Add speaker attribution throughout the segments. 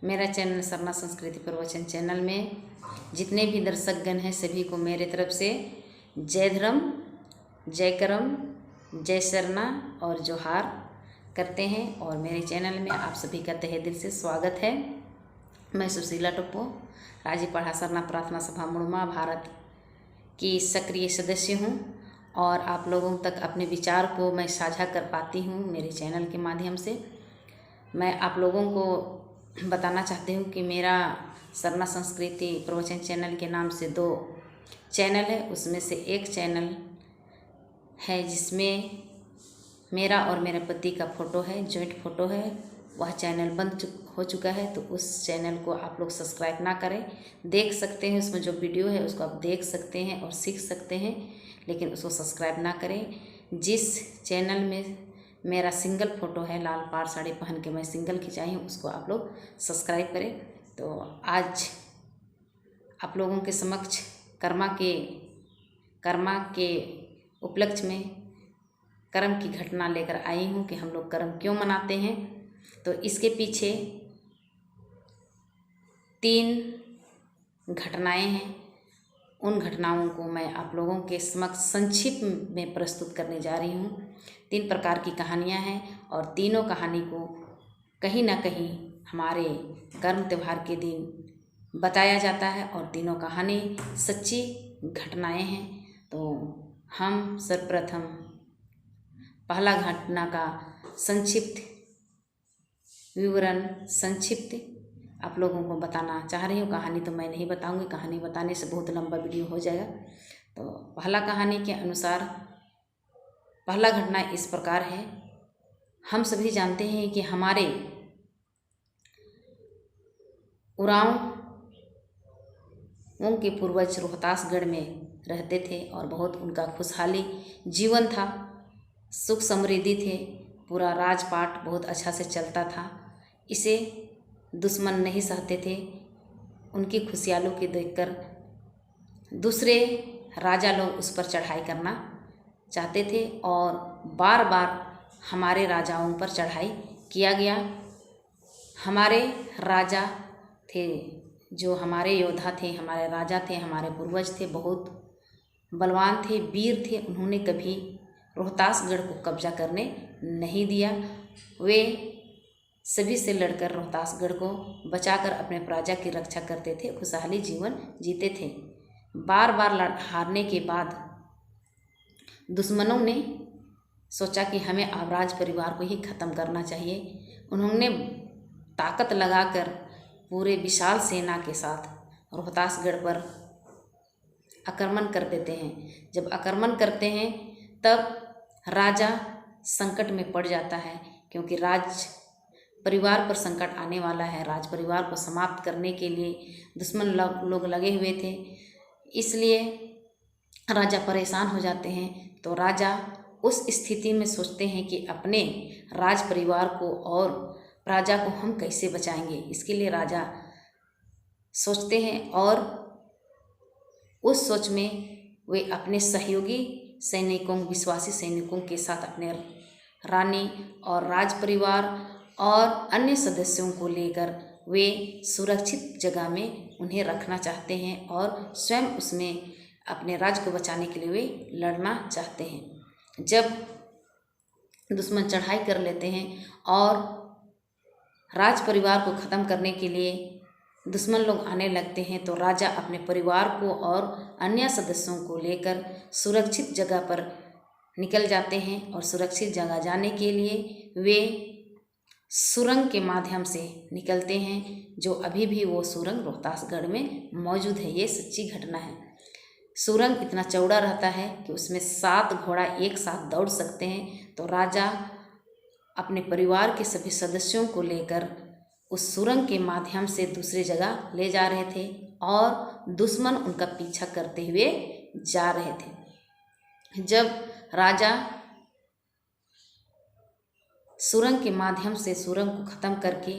Speaker 1: मेरा चैनल सरना संस्कृति प्रवचन चैनल में जितने भी दर्शकगण हैं सभी को मेरे तरफ से जय धर्म, जय करम, जय सरना और जोहार करते हैं। और मेरे चैनल में आप सभी का तहे दिल से स्वागत है। मैं सुशीला टोप्पो राजीपाड़ा सरना प्रार्थना सभा मुड़मा भारत की सक्रिय सदस्य हूँ और आप लोगों तक अपने विचार को मैं साझा कर पाती हूँ मेरे चैनल के माध्यम से। मैं आप लोगों को बताना चाहती हूँ कि मेरा सरना संस्कृति प्रवचन चैनल के नाम से 2 चैनल है। उसमें से एक चैनल है जिसमें मेरा और मेरे पति का फ़ोटो है, जॉइंट फ़ोटो है। वह चैनल बंद हो चुका है, तो उस चैनल को आप लोग सब्सक्राइब ना करें। देख सकते हैं, उसमें जो वीडियो है उसको आप देख सकते हैं और सीख सकते हैं, लेकिन उसको सब्सक्राइब ना करें। जिस चैनल में मेरा सिंगल फ़ोटो है, लाल पाड़ साड़ी पहन के मैं सिंगल खिंचाई हूँ, उसको आप लोग सब्सक्राइब करें। तो आज आप लोगों के समक्ष कर्मा के उपलक्ष्य में कर्म की घटना लेकर आई हूँ कि हम लोग कर्म क्यों मनाते हैं। तो इसके पीछे 3 घटनाएं हैं। उन घटनाओं को मैं आप लोगों के समक्ष संक्षिप्त में प्रस्तुत करने जा रही हूँ। 3 प्रकार की कहानियाँ हैं और तीनों कहानी को कहीं ना कहीं हमारे कर्म त्यौहार के दिन बताया जाता है और तीनों कहानी सच्ची घटनाएं हैं। तो हम सर्वप्रथम पहला घटना का संक्षिप्त विवरण आप लोगों को बताना चाह रही हूँ। कहानी तो मैं नहीं बताऊंगी, कहानी बताने से बहुत लंबा वीडियो हो जाएगा। तो पहला कहानी के अनुसार पहला घटना इस प्रकार है। हम सभी जानते हैं कि हमारे उरांव के पूर्वज रोहतासगढ़ में रहते थे और बहुत उनका खुशहाली जीवन था, सुख समृद्धि थे, पूरा राजपाट बहुत अच्छा से चलता था। इसे दुश्मन नहीं सहते थे। उनकी खुशहाली को देखकर दूसरे राजा लोग उस पर चढ़ाई करना चाहते थे और बार बार हमारे राजाओं पर चढ़ाई किया गया। हमारे राजा थे, जो हमारे योद्धा थे, हमारे राजा थे, हमारे पूर्वज थे, बहुत बलवान थे, वीर थे। उन्होंने कभी रोहतासगढ़ को कब्जा करने नहीं दिया। वे सभी से लड़कर रोहतासगढ़ को बचाकर अपने प्रजा की रक्षा करते थे, खुशहाली जीवन जीते थे। बार बार हारने के बाद दुश्मनों ने सोचा कि हमें अब राज परिवार को ही ख़त्म करना चाहिए। उन्होंने ताकत लगाकर पूरे विशाल सेना के साथ रोहतासगढ़ पर आक्रमण कर देते हैं। जब आक्रमण करते हैं तब राजा संकट में पड़ जाता है, क्योंकि राज परिवार पर संकट आने वाला है। राज परिवार को समाप्त करने के लिए दुश्मन लोग लगे हुए थे, इसलिए राजा परेशान हो जाते हैं। तो राजा उस स्थिति में सोचते हैं कि अपने राज परिवार को और प्रजा को हम कैसे बचाएंगे। इसके लिए राजा सोचते हैं और उस सोच में वे अपने सहयोगी सैनिकों, विश्वासी सैनिकों के साथ अपने रानी और राज परिवार और अन्य सदस्यों को लेकर वे सुरक्षित जगह में उन्हें रखना चाहते हैं और स्वयं उसमें अपने राज्य को बचाने के लिए वे लड़ना चाहते हैं। जब दुश्मन चढ़ाई कर लेते हैं और राज परिवार को ख़त्म करने के लिए दुश्मन लोग आने लगते हैं, तो राजा अपने परिवार को और अन्य सदस्यों को लेकर सुरक्षित जगह पर निकल जाते हैं। और सुरक्षित जगह जाने के लिए वे सुरंग के माध्यम से निकलते हैं, जो अभी भी वो सुरंग रोहतासगढ़ में मौजूद है। ये सच्ची घटना है। सुरंग इतना चौड़ा रहता है कि उसमें 7 घोड़ा एक साथ दौड़ सकते हैं। तो राजा अपने परिवार के सभी सदस्यों को लेकर उस सुरंग के माध्यम से दूसरी जगह ले जा रहे थे और दुश्मन उनका पीछा करते हुए जा रहे थे। जब राजा सुरंग के माध्यम से सुरंग को ख़त्म करके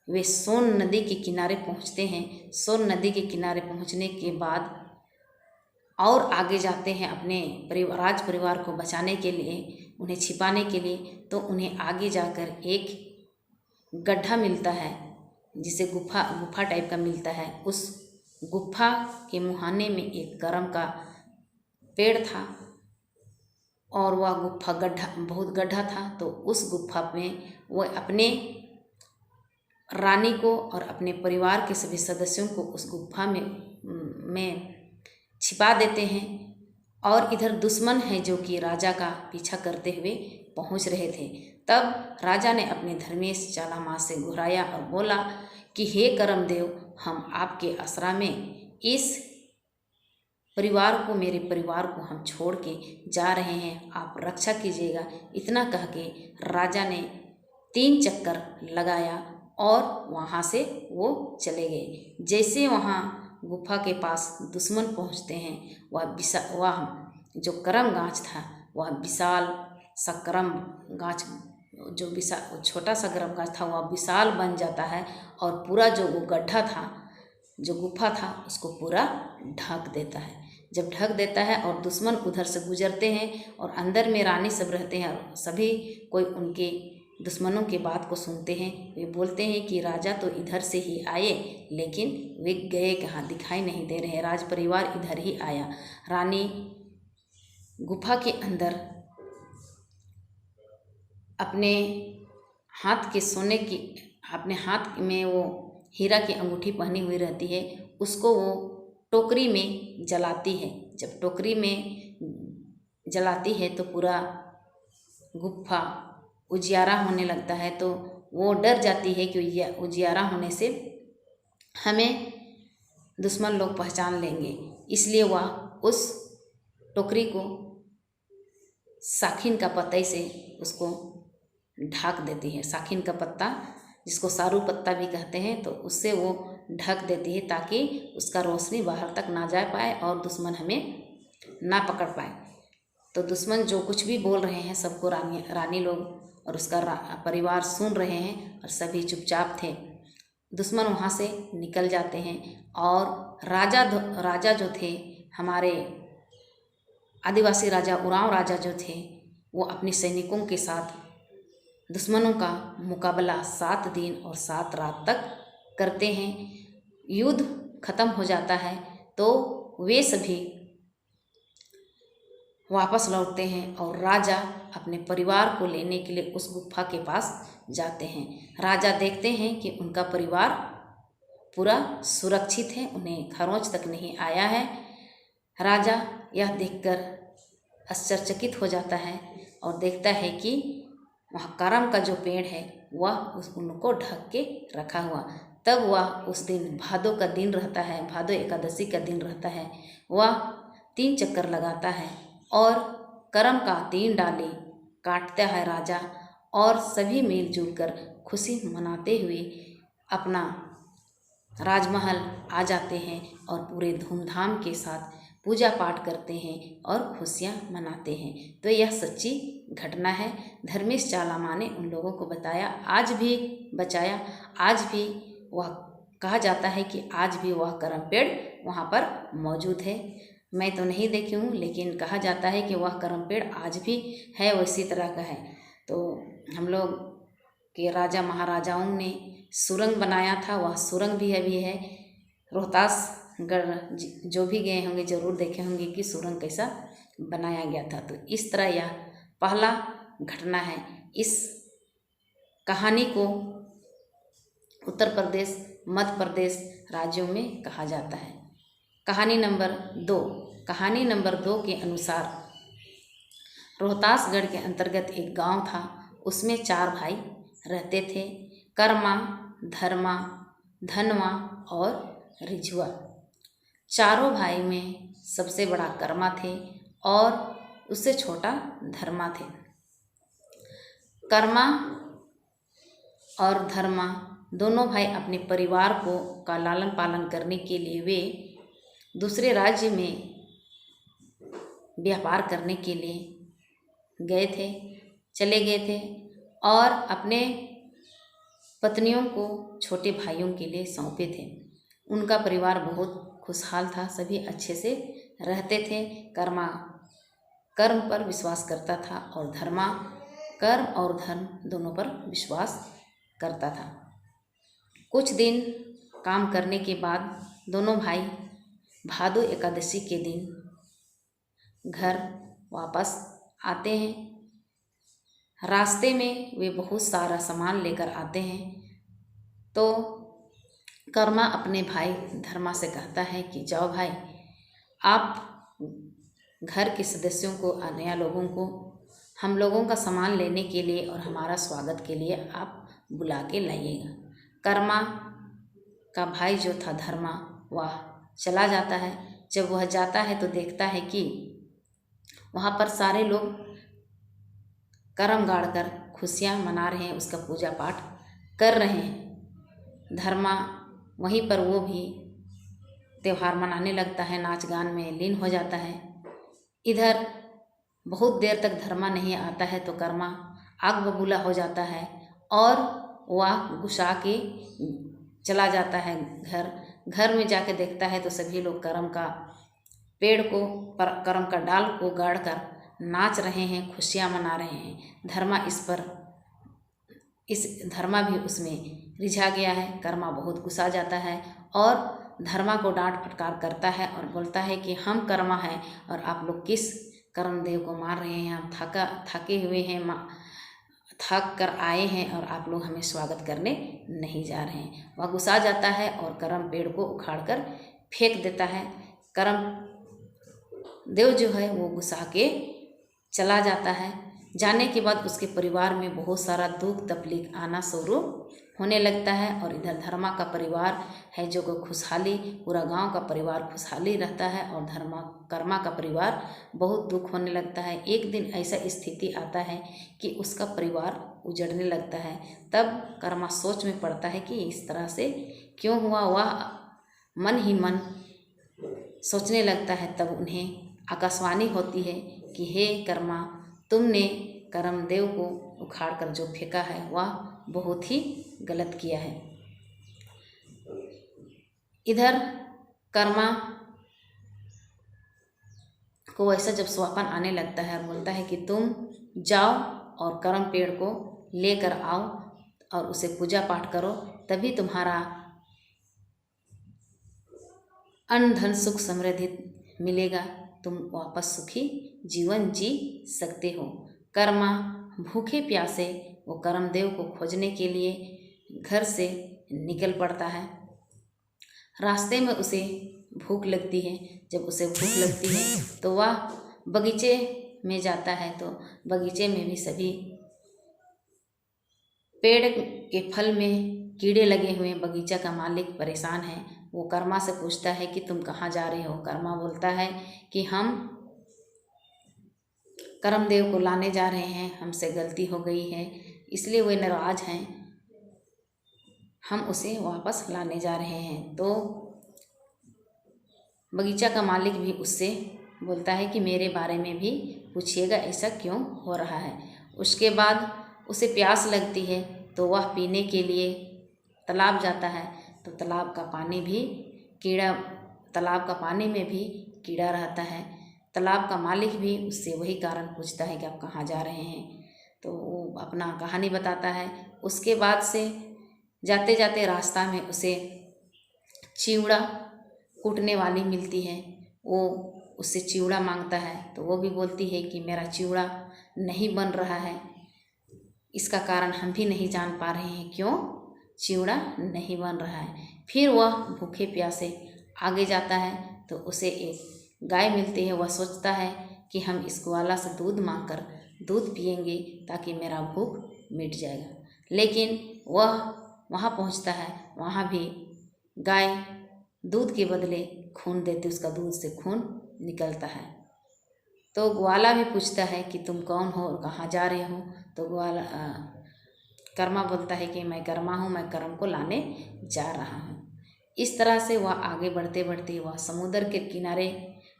Speaker 1: वे सोन नदी के किनारे पहुंचते हैं। सोन नदी के किनारे पहुंचने के बाद और आगे जाते हैं अपने राज परिवार को बचाने के लिए, उन्हें छिपाने के लिए। तो उन्हें आगे जाकर एक गड्ढा मिलता है जिसे गुफा गुफा टाइप का मिलता है, उस गुफा के मुहाने में एक करम का पेड़ था और वह गुफा बहुत गड्ढा था। तो उस गुफा में वह अपने रानी को और अपने परिवार के सभी सदस्यों को उस गुफा में छिपा देते हैं। और इधर दुश्मन है जो कि राजा का पीछा करते हुए पहुंच रहे थे। तब राजा ने अपने धर्मेश चालामास से घुराया और बोला कि हे करमदेव, हम आपके आसरा में इस परिवार को, मेरे परिवार को हम छोड़ के जा रहे हैं, आप रक्षा कीजिएगा। इतना कह के राजा ने 3 चक्कर लगाया और वहाँ से वो चले गए। जैसे वहाँ गुफा के पास दुश्मन पहुँचते हैं, वह जो करम गाछ था, वह विशाल सा करम गाछ, जो विशाल छोटा सा करम गाछ था, वह विशाल बन जाता है और पूरा जो वो गड्ढा था, जो गुफा था, उसको पूरा ढक देता है। जब ढक देता है और दुश्मन उधर से गुजरते हैं और अंदर में रानी सब रहते हैं और सभी कोई उनके दुश्मनों की बात को सुनते हैं। वे बोलते हैं कि राजा तो इधर से ही आए, लेकिन वे गए कहाँ, दिखाई नहीं दे रहे। राज परिवार इधर ही आया। रानी गुफा के अंदर अपने हाथ के सोने की, अपने हाथ में वो हीरा की अंगूठी पहनी हुई रहती है, उसको वो टोकरी में जलाती है। जब टोकरी में जलाती है तो पूरा गुफा उजियारा होने लगता है। तो वो डर जाती है कि उजियारा होने से हमें दुश्मन लोग पहचान लेंगे, इसलिए वह उस टोकरी को साखिन का पत्ते से उसको ढक देती है। साखिन का पत्ता, जिसको सारू पत्ता भी कहते हैं, तो उससे वो ढक देती है ताकि उसका रोशनी बाहर तक ना जा पाए और दुश्मन हमें ना पकड़ पाए। तो दुश्मन जो कुछ भी बोल रहे हैं सबको रानी लोग और उसका परिवार सुन रहे हैं और सभी चुपचाप थे। दुश्मन वहाँ से निकल जाते हैं और राजा जो थे, हमारे आदिवासी राजा, उरांव राजा जो थे, वो अपने सैनिकों के साथ दुश्मनों का मुकाबला 7 दिन और 7 रात तक करते हैं। युद्ध खत्म हो जाता है तो वे सभी वापस लौटते हैं और राजा अपने परिवार को लेने के लिए उस गुफा के पास जाते हैं। राजा देखते हैं कि उनका परिवार पूरा सुरक्षित है, उन्हें खरोंच तक नहीं आया है। राजा यह देखकर आश्चर्यचकित हो जाता है और देखता है कि वहाँ करम का जो पेड़ है वह उनको ढक के रखा हुआ। तब वह उस दिन भादों का दिन रहता है, भादों एकादशी का दिन रहता है, वह 3 चक्कर लगाता है और करम का 3 डाली काटता है राजा। और सभी मिलजुल कर खुशी मनाते हुए अपना राजमहल आ जाते हैं और पूरे धूमधाम के साथ पूजा पाठ करते हैं और खुशियाँ मनाते हैं। तो यह सच्ची घटना है। धर्मेश चालामा ने उन लोगों को बचाया, आज भी वह कहा जाता है कि आज भी वह करम पेड़ वहाँ पर मौजूद है। मैं तो नहीं देखी हूँ, लेकिन कहा जाता है कि वह करम पेड़ आज भी है, वैसी तरह का है। तो हम लोग के राजा महाराजाओं ने सुरंग बनाया था, वह सुरंग भी अभी है। रोहतास गढ़ जो भी गए होंगे ज़रूर देखे होंगे कि सुरंग कैसा बनाया गया था। तो इस तरह यह पहला घटना है। इस कहानी को उत्तर प्रदेश, मध्य प्रदेश राज्यों में कहा जाता है। कहानी नंबर 2 के अनुसार रोहतासगढ़ के अंतर्गत एक गांव था, उसमें 4 भाई रहते थे, कर्मा, धर्मा, धनवा और रिझुआ। चारों भाई में सबसे बड़ा कर्मा थे और उससे छोटा धर्मा थे। कर्मा और धर्मा दोनों भाई अपने परिवार का लालन पालन करने के लिए वे दूसरे राज्य में व्यापार करने के लिए चले गए थे और अपने पत्नियों को छोटे भाइयों के लिए सौंपे थे। उनका परिवार बहुत खुशहाल था, सभी अच्छे से रहते थे। कर्मा कर्म पर विश्वास करता था और धर्मा कर्म और धर्म दोनों पर विश्वास करता था। कुछ दिन काम करने के बाद दोनों भाई भादो एकादशी के दिन घर वापस आते हैं। रास्ते में वे बहुत सारा सामान लेकर आते हैं। तो कर्मा अपने भाई धर्मा से कहता है कि जाओ भाई, आप घर के सदस्यों को, नया लोगों को हम लोगों का सामान लेने के लिए और हमारा स्वागत के लिए आप बुला के लाइएगा। कर्मा का भाई जो था धर्मा, वह चला जाता है। जब वह जाता है तो देखता है कि वहाँ पर सारे लोग कर्म गाड़ कर खुशियाँ मना रहे हैं, उसका पूजा पाठ कर रहे हैं। धर्मा वहीं पर वो भी त्यौहार मनाने लगता है, नाच गान में लीन हो जाता है। इधर बहुत देर तक धर्मा नहीं आता है तो कर्मा आग बबूला हो जाता है और वह गुस्सा के चला जाता है घर में जाके देखता है तो सभी लोग कर्म का पेड़ को कर्म का डाल को गाड़ कर नाच रहे हैं, खुशियाँ मना रहे हैं। धर्मा भी उसमें रिझा गया है। कर्मा बहुत गुस्सा जाता है और धर्मा को डांट फटकार करता है और बोलता है कि हम कर्मा हैं और आप लोग किस कर्मदेव को मार रहे हैं। हम थके हुए हैं, थक कर आए हैं और आप लोग हमें स्वागत करने नहीं जा रहे हैं। वह गुस्सा जाता है और कर्म पेड़ को उखाड़ कर फेंक देता है। कर्म देव जो है वो गुस्सा के चला जाता है। जाने के बाद उसके परिवार में बहुत सारा दुख तकलीफ आना शुरू होने लगता है और इधर धर्मा का परिवार है जो को खुशहाली, पूरा गांव का परिवार खुशहाली रहता है और कर्मा का परिवार बहुत दुख होने लगता है। एक दिन ऐसा स्थिति आता है कि उसका परिवार उजड़ने लगता है। तब कर्मा सोच में पड़ता है कि इस तरह से क्यों हुआ। वह मन ही मन सोचने लगता है। तब उन्हें आकाशवाणी होती है कि हे कर्मा, तुमने कर्मदेव को उखाड़ कर जो फेंका है वह बहुत ही गलत किया है। इधर कर्मा को ऐसा जब स्वप्न आने लगता है और बोलता है कि तुम जाओ और कर्म पेड़ को लेकर आओ और उसे पूजा पाठ करो, तभी तुम्हारा अन्न धन सुख समृद्धि मिलेगा, तुम वापस सुखी जीवन जी सकते हो। कर्मा भूखे प्यासे वो कर्मदेव को खोजने के लिए घर से निकल पड़ता है। रास्ते में उसे भूख लगती है। जब उसे भूख लगती है तो वह बगीचे में जाता है। तो बगीचे में भी सभी पेड़ के फल में कीड़े लगे हुए हैं। बगीचा का मालिक परेशान है। वो कर्मा से पूछता है कि तुम कहाँ जा रहे हो। कर्मा बोलता है कि हम कर्मदेव को लाने जा रहे हैं, हमसे गलती हो गई है, इसलिए वे नाराज हैं, हम उसे वापस लाने जा रहे हैं। तो बगीचा का मालिक भी उससे बोलता है कि मेरे बारे में भी पूछिएगा, ऐसा क्यों हो रहा है। उसके बाद उसे प्यास लगती है तो वह पीने के लिए तालाब जाता है। तो तालाब का पानी में भी कीड़ा रहता है। तालाब का मालिक भी उससे वही कारण पूछता है कि आप कहाँ जा रहे हैं। तो वो अपना कहानी बताता है। उसके बाद से जाते जाते रास्ता में उसे चिवड़ा कूटने वाली मिलती है। वो उससे चिवड़ा मांगता है तो वो भी बोलती है कि मेरा चिवड़ा नहीं बन रहा है, इसका कारण हम भी नहीं जान पा रहे हैं क्यों चिवड़ा नहीं बन रहा है। फिर वह भूखे प्यासे आगे जाता है तो उसे एक गाय मिलती है। वह सोचता है कि हम इस ग्वाला से दूध मांगकर दूध पिएंगे ताकि मेरा भूख मिट जाएगा। लेकिन वह वहाँ पहुँचता है, वहाँ भी गाय दूध के बदले खून देती, उसका दूध से खून निकलता है। तो ग्वाला भी पूछता है कि तुम कौन हो और कहाँ जा रहे हो। तो कर्मा बोलता है कि मैं कर्मा हूँ, मैं कर्म को लाने जा रहा हूँ। इस तरह से वह आगे बढ़ते बढ़ते वह समुद्र के किनारे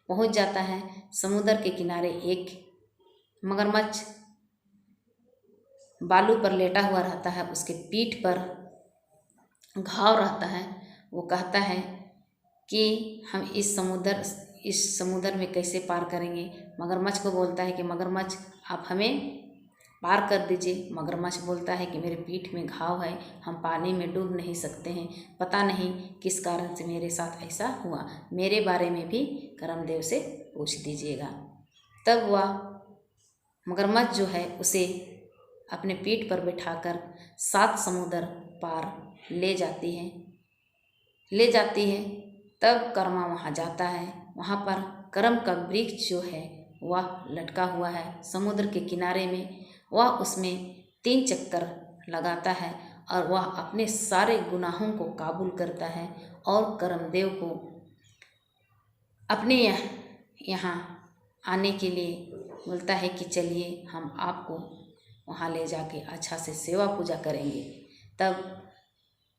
Speaker 1: पहुँच जाता है। समुद्र के किनारे एक मगरमच्छ बालू पर लेटा हुआ रहता है, उसके पीठ पर घाव रहता है। वो कहता है कि हम इस समुद्र में कैसे पार करेंगे। मगरमच्छ को बोलता है कि मगरमच्छ आप हमें पार कर दीजिए। मगरमच्छ बोलता है कि मेरे पीठ में घाव है, हम पानी में डूब नहीं सकते हैं, पता नहीं किस कारण से मेरे साथ ऐसा हुआ, मेरे बारे में भी कर्मदेव से पूछ दीजिएगा। तब वह मगरमच्छ जो है उसे अपने पीठ पर बिठाकर 7 समुद्र पार ले जाती है। तब कर्मा वहाँ जाता है। वहाँ पर कर्म का वृक्ष जो है वह लटका हुआ है समुद्र के किनारे में। वह उसमें 3 चक्कर लगाता है और वह अपने सारे गुनाहों को काबूल करता है और कर्मदेव को अपने यहाँ आने के लिए बोलता है कि चलिए हम आपको वहाँ ले जाके अच्छा से सेवा पूजा करेंगे। तब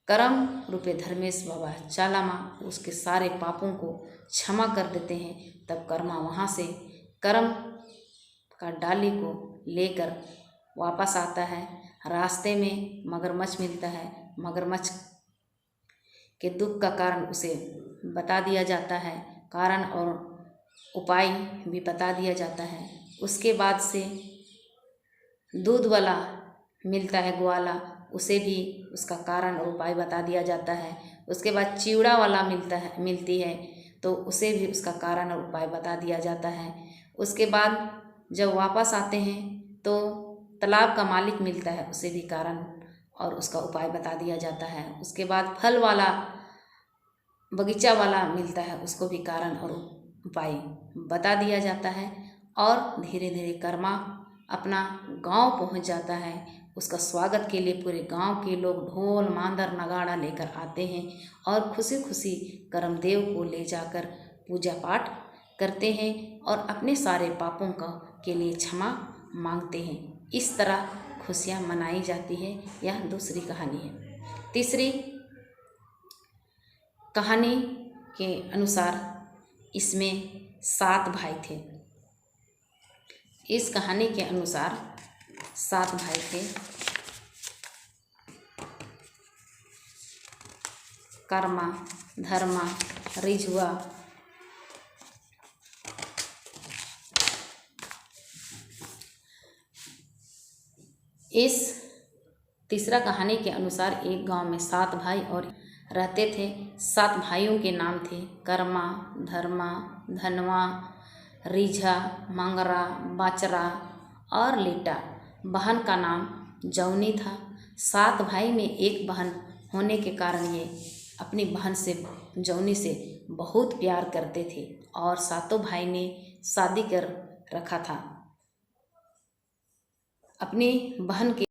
Speaker 1: कर्म रूपे धर्मेश बाबा चालामा उसके सारे पापों को क्षमा कर देते हैं। तब कर्मा वहाँ से कर्म का डाली को लेकर वापस आता है। रास्ते में मगरमच्छ मिलता है। मगरमच्छ के दुख का कारण उसे बता दिया जाता है, कारण और उपाय भी बता दिया जाता है। उसके बाद से दूध वाला मिलता है, ग्वाला, उसे भी उसका कारण और उपाय बता दिया जाता है। उसके बाद चिवड़ा वाला मिलती है तो उसे भी उसका कारण और उपाय बता दिया जाता है। उसके बाद जब वापस आते हैं तो तालाब का मालिक मिलता है, उसे भी कारण और उसका उपाय बता दिया जाता है। उसके बाद फल वाला बगीचा वाला मिलता है, उसको भी कारण और उपाय बता दिया जाता है। और धीरे धीरे कर्मा अपना गांव पहुंच जाता है। उसका स्वागत के लिए पूरे गांव के लोग ढोल मांदर नगाड़ा लेकर आते हैं और खुशी खुशी कर्मदेव को ले जाकर पूजा पाठ करते हैं और अपने सारे पापों के लिए क्षमा मांगते हैं। इस तरह खुशियाँ मनाई जाती है। यह दूसरी कहानी है। तीसरी कहानी के अनुसार इसमें 7 भाई थे। इस कहानी के अनुसार 7 भाई थे। कर्मा, धर्मा, रिझुआ, इस तीसरा कहानी के अनुसार एक गांव में 7 भाई और रहते थे। 7 भाइयों के नाम थे कर्मा, धर्मा, धनवा, रीझा, मंगरा, बाचरा और लीटा। बहन का नाम जौनी था। 7 भाई में एक बहन होने के कारण ये अपनी बहन से जौनी से बहुत प्यार करते थे और 7 भाई ने शादी कर रखा था। अपनी बहन के